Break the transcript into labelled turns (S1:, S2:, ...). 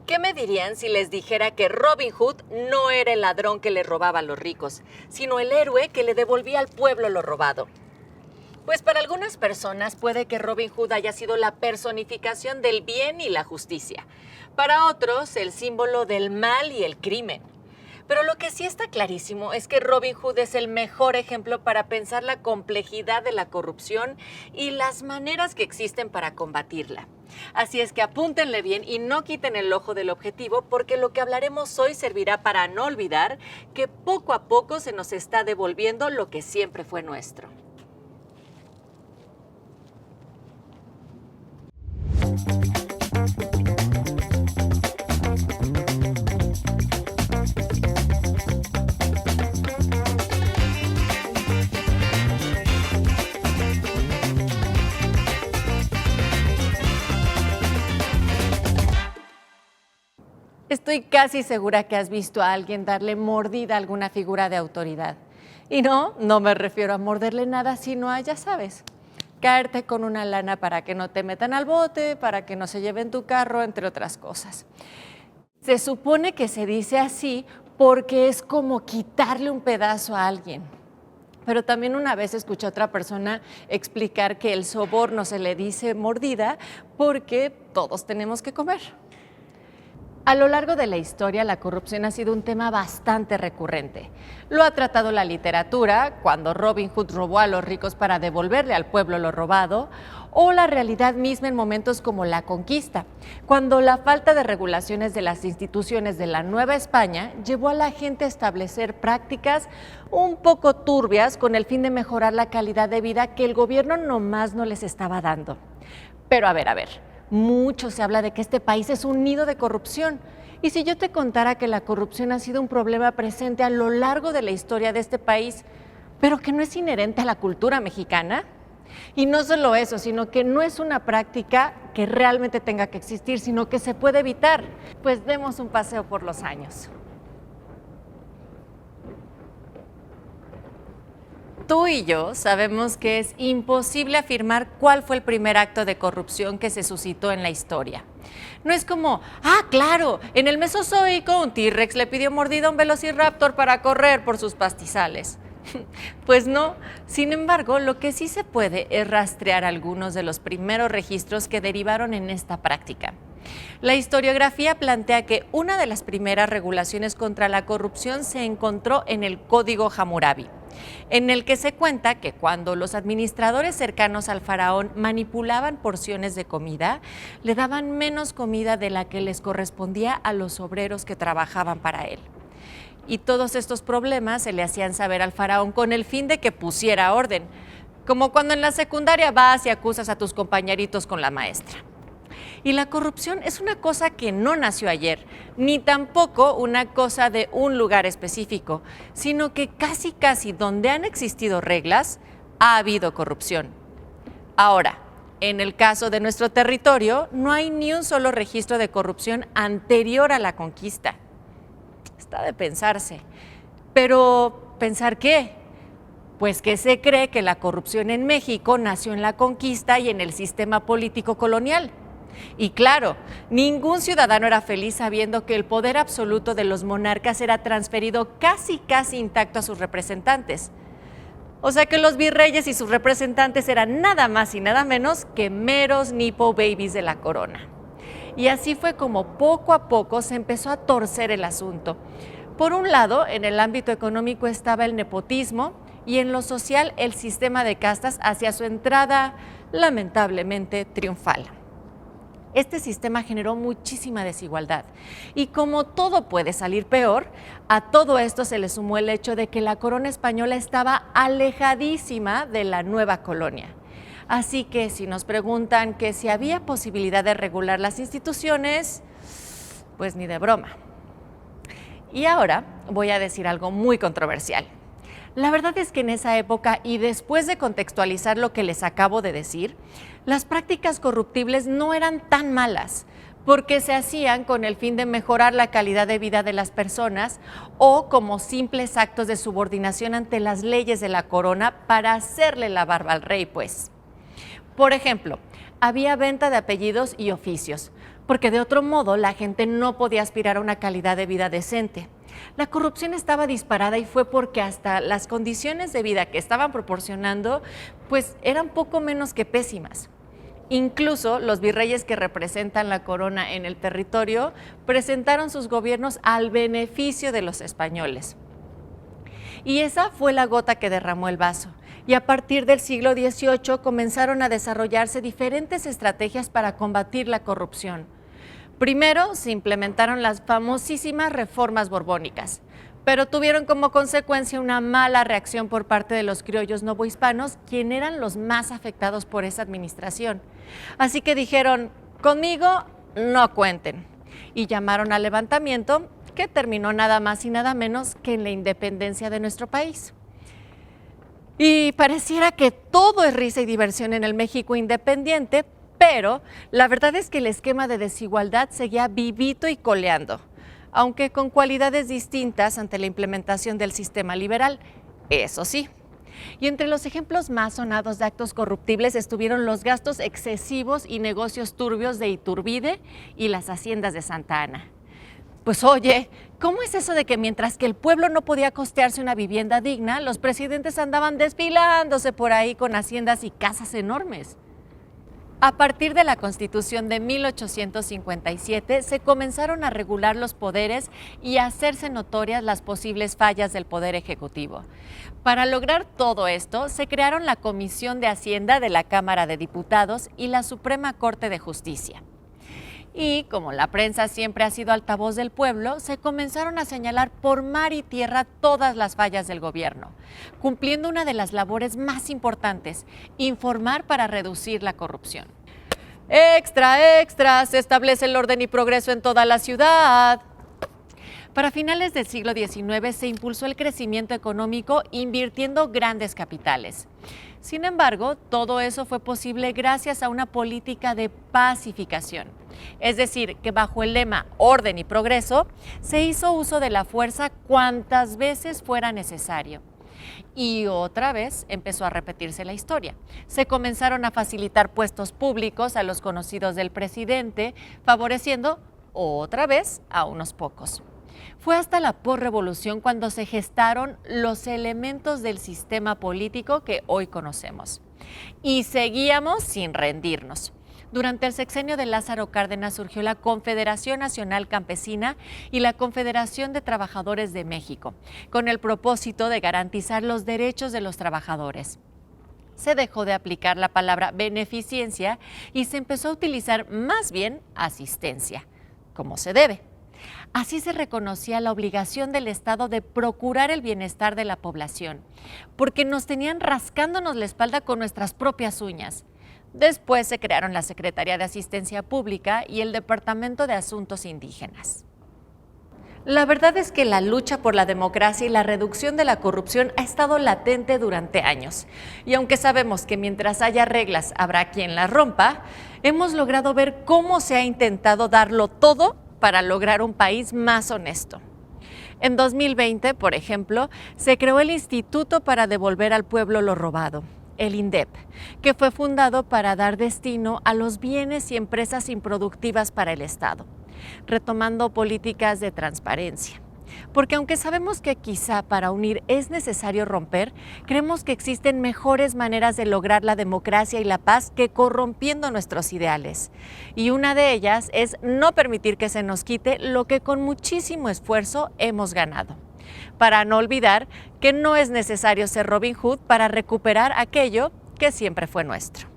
S1: ¿Qué me dirían si les dijera que Robin Hood no era el ladrón que le robaba a los ricos, sino el héroe que le devolvía al pueblo lo robado? Pues para algunas personas puede que Robin Hood haya sido la personificación del bien y la justicia. Para otros, el símbolo del mal y el crimen. Pero lo que sí está clarísimo es que Robin Hood es el mejor ejemplo para pensar la complejidad de la corrupción y las maneras que existen para combatirla. Así es que apúntenle bien y no quiten el ojo del objetivo, porque lo que hablaremos hoy servirá para no olvidar que poco a poco se nos está devolviendo lo que siempre fue nuestro. Estoy casi segura que has visto a alguien darle mordida a alguna figura de autoridad. Y no me refiero a morderle nada, sino a, ya sabes, caerte con una lana para que no te metan al bote, para que no se lleven tu carro, entre otras cosas. Se supone que se dice así porque es como quitarle un pedazo a alguien. Pero también una vez escuché a otra persona explicar que el soborno se le dice mordida porque todos tenemos que comer. A lo largo de la historia, la corrupción ha sido un tema bastante recurrente. Lo ha tratado la literatura, cuando Robin Hood robó a los ricos para devolverle al pueblo lo robado, o la realidad misma en momentos como la conquista, cuando la falta de regulaciones de las instituciones de la Nueva España llevó a la gente a establecer prácticas un poco turbias con el fin de mejorar la calidad de vida que el gobierno nomás no les estaba dando. Pero a ver. Mucho se habla de que este país es un nido de corrupción. Y si yo te contara que la corrupción ha sido un problema presente a lo largo de la historia de este país, pero que no es inherente a la cultura mexicana. Y no solo eso, sino que no es una práctica que realmente tenga que existir, sino que se puede evitar. Pues demos un paseo por los años. Tú y yo sabemos que es imposible afirmar cuál fue el primer acto de corrupción que se suscitó en la historia. No es como, claro, en el Mesozoico un T-Rex le pidió mordida a un velociraptor para correr por sus pastizales. Pues no. Sin embargo, lo que sí se puede es rastrear algunos de los primeros registros que derivaron en esta práctica. La historiografía plantea que una de las primeras regulaciones contra la corrupción se encontró en el Código Hammurabi, en el que se cuenta que cuando los administradores cercanos al faraón manipulaban porciones de comida, le daban menos comida de la que les correspondía a los obreros que trabajaban para él. Y todos estos problemas se le hacían saber al faraón con el fin de que pusiera orden, como cuando en la secundaria vas y acusas a tus compañeritos con la maestra. Y la corrupción es una cosa que no nació ayer, ni tampoco una cosa de un lugar específico, sino que casi donde han existido reglas, ha habido corrupción. Ahora, en el caso de nuestro territorio, no hay ni un solo registro de corrupción anterior a la conquista. Está de pensarse. Pero, ¿pensar qué? Pues que se cree que la corrupción en México nació en la conquista y en el sistema político colonial. Y claro, ningún ciudadano era feliz sabiendo que el poder absoluto de los monarcas era transferido casi intacto a sus representantes. O sea que los virreyes y sus representantes eran nada más y nada menos que meros Nepo babies de la corona. Y así fue como poco a poco se empezó a torcer el asunto. Por un lado, en el ámbito económico estaba el nepotismo y en lo social el sistema de castas hacia su entrada lamentablemente triunfal. Este sistema generó muchísima desigualdad y como todo puede salir peor, a todo esto se le sumó el hecho de que la corona española estaba alejadísima de la nueva colonia. Así que si nos preguntan que si había posibilidad de regular las instituciones, pues ni de broma. Y ahora voy a decir algo muy controversial. La verdad es que en esa época, y después de contextualizar lo que les acabo de decir, las prácticas corruptibles no eran tan malas, porque se hacían con el fin de mejorar la calidad de vida de las personas o como simples actos de subordinación ante las leyes de la corona para hacerle la barba al rey, pues. Por ejemplo, había venta de apellidos y oficios. porque de otro modo la gente no podía aspirar a una calidad de vida decente. La corrupción estaba disparada y fue porque hasta las condiciones de vida que estaban proporcionando, pues eran poco menos que pésimas. Incluso los virreyes que representan la corona en el territorio presentaron sus gobiernos al beneficio de los españoles. Y esa fue la gota que derramó el vaso. Y a partir del siglo XVIII comenzaron a desarrollarse diferentes estrategias para combatir la corrupción. Primero se implementaron las famosísimas reformas borbónicas, pero tuvieron como consecuencia una mala reacción por parte de los criollos novohispanos, quienes eran los más afectados por esa administración. Así que dijeron, conmigo no cuenten, y llamaron al levantamiento, que terminó nada más y nada menos que en la independencia de nuestro país. Y pareciera que todo es risa y diversión en el México independiente, pero la verdad es que el esquema de desigualdad seguía vivito y coleando, aunque con cualidades distintas ante la implementación del sistema liberal, eso sí. Y entre los ejemplos más sonados de actos corruptibles estuvieron los gastos excesivos y negocios turbios de Iturbide y las haciendas de Santa Ana. Pues oye, ¿cómo es eso de que mientras que el pueblo no podía costearse una vivienda digna, los presidentes andaban desfilándose por ahí con haciendas y casas enormes? A partir de la Constitución de 1857 se comenzaron a regular los poderes y a hacerse notorias las posibles fallas del Poder Ejecutivo. Para lograr todo esto, se crearon la Comisión de Hacienda de la Cámara de Diputados y la Suprema Corte de Justicia. Y como la prensa siempre ha sido altavoz del pueblo, se comenzaron a señalar por mar y tierra todas las fallas del gobierno, cumpliendo una de las labores más importantes, informar para reducir la corrupción. ¡Extra, extra! Se establece el orden y progreso en toda la ciudad. Para finales del siglo XIX se impulsó el crecimiento económico invirtiendo grandes capitales. Sin embargo, todo eso fue posible gracias a una política de pacificación. Es decir, que bajo el lema orden y progreso, se hizo uso de la fuerza cuantas veces fuera necesario. Y otra vez empezó a repetirse la historia. Se comenzaron a facilitar puestos públicos a los conocidos del presidente, favoreciendo otra vez a unos pocos. Fue hasta la posrevolución cuando se gestaron los elementos del sistema político que hoy conocemos. Y seguíamos sin rendirnos. Durante el sexenio de Lázaro Cárdenas surgió la Confederación Nacional Campesina y la Confederación de Trabajadores de México, con el propósito de garantizar los derechos de los trabajadores. Se dejó de aplicar la palabra beneficencia y se empezó a utilizar más bien asistencia, como se debe. Así se reconocía la obligación del Estado de procurar el bienestar de la población, porque nos tenían rascándonos la espalda con nuestras propias uñas. Después se crearon la Secretaría de Asistencia Pública y el Departamento de Asuntos Indígenas. La verdad es que la lucha por la democracia y la reducción de la corrupción ha estado latente durante años. Y aunque sabemos que mientras haya reglas habrá quien las rompa, hemos logrado ver cómo se ha intentado darlo todo para lograr un país más honesto. En 2020, por ejemplo, se creó el Instituto para Devolver al Pueblo lo Robado, el INDEP, que fue fundado para dar destino a los bienes y empresas improductivas para el Estado, retomando políticas de transparencia. Porque aunque sabemos que quizá para unir es necesario romper, creemos que existen mejores maneras de lograr la democracia y la paz que corrompiendo nuestros ideales. Y una de ellas es no permitir que se nos quite lo que con muchísimo esfuerzo hemos ganado. Para no olvidar que no es necesario ser Robin Hood para recuperar aquello que siempre fue nuestro.